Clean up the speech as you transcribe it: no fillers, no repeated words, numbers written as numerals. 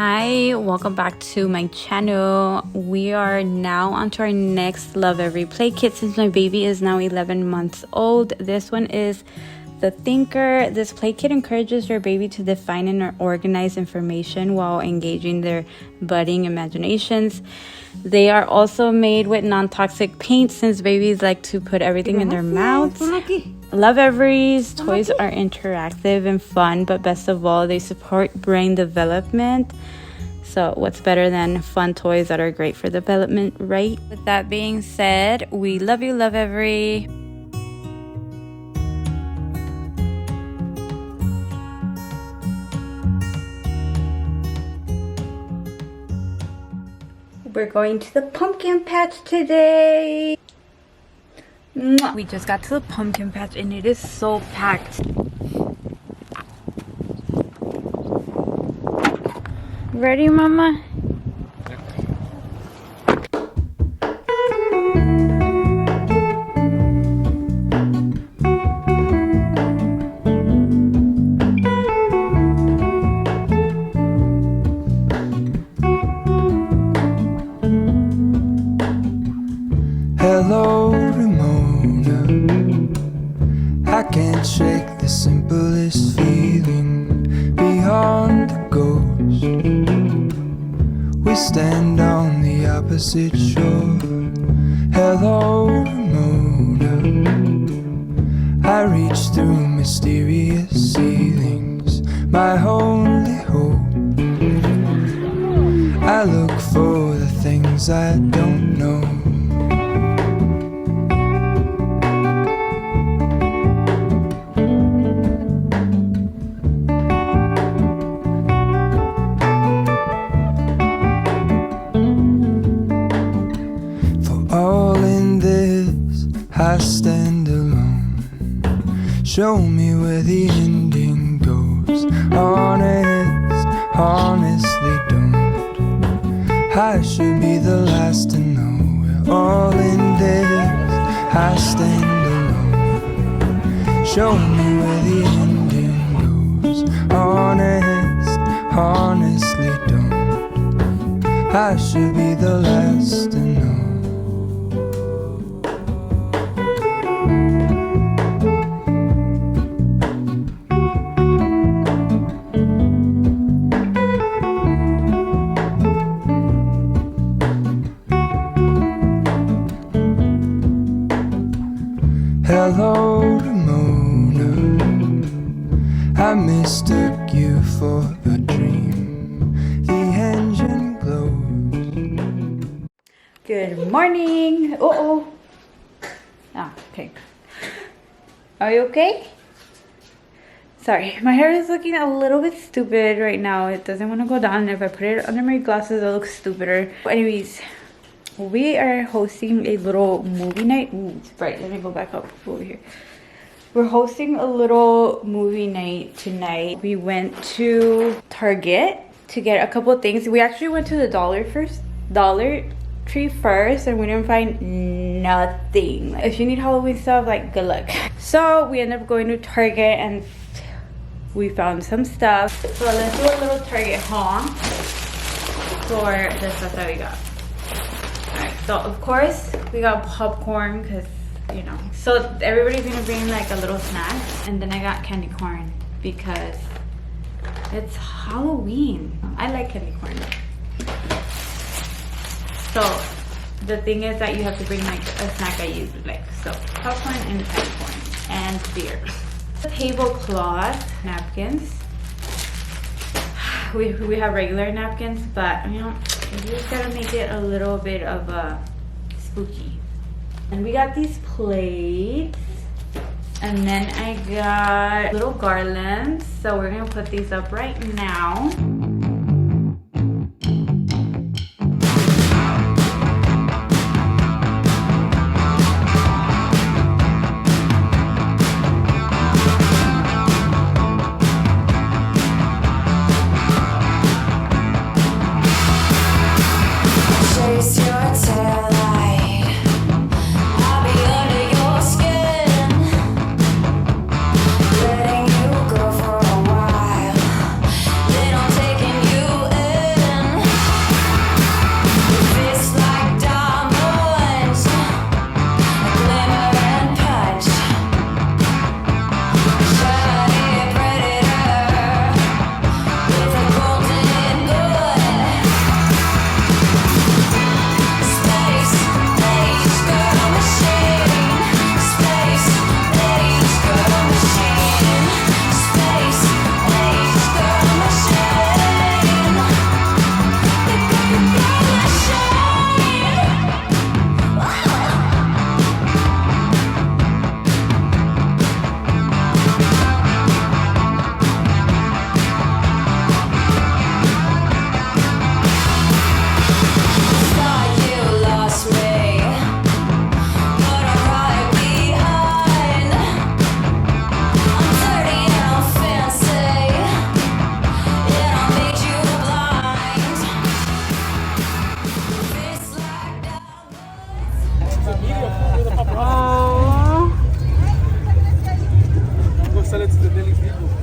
Hi, welcome back to my channel. We are now on to our next Lovevery play kit since my baby is now 11 months old. This one is the Thinker. This play kit encourages your baby to define and organize information while engaging their budding imaginations. They are also made with non-toxic paint since babies like to put everything in their mouths. Lovevery's toys are interactive and fun, but best of all, they support brain development. So what's better than fun toys that are great for development, right? With that being said, we love you, Lovevery. We're going to the pumpkin patch today. We just got to the pumpkin patch and it is so packed. Ready, Mama? Hello, Ramona. I can't shake the simplest feeling beyond the ghost. We stand on the opposite shore. Hello, Ramona. I reach through mysterious ceilings, my only hope. I look for the things I don't know. I stand alone. Show me where the ending goes. Honest, honestly don't. I should be the last to know. We're all in this. I stand alone. Show me where the ending goes. Honest, honestly don't. I should be the last to know. Hello, Ramona. I mistook you for a dream. The engine glows. Good morning. Okay. Are you okay? Sorry, my hair is looking a little bit stupid right now. It doesn't want to go down. If I put it under my glasses, it'll look stupider. Anyways, we are hosting a little movie night. Ooh, it's bright. Let me go back up over here. We're hosting a little movie night tonight. We went to Target to get a couple things. We actually went to the Dollar Tree first, and we didn't find nothing. If you need Halloween stuff, like, good luck. So we ended up going to Target and we found some stuff. So let's do a little Target haul for the stuff that we got. Alright, so of course we got popcorn because, you know, so everybody's gonna bring like a little snack. And then I got candy corn because it's Halloween. I like candy corn. So the thing is that you have to bring like a snack that you like. So popcorn and candy corn and beer. Tablecloth napkins. We have regular napkins, but you know, you just gotta make it a little bit of a spooky. And we got these plates. And then I got little garlands. So we're gonna put these up right now. Letting you go for a while. They don't take Oh. I'm gonna sell it to the Delhi people.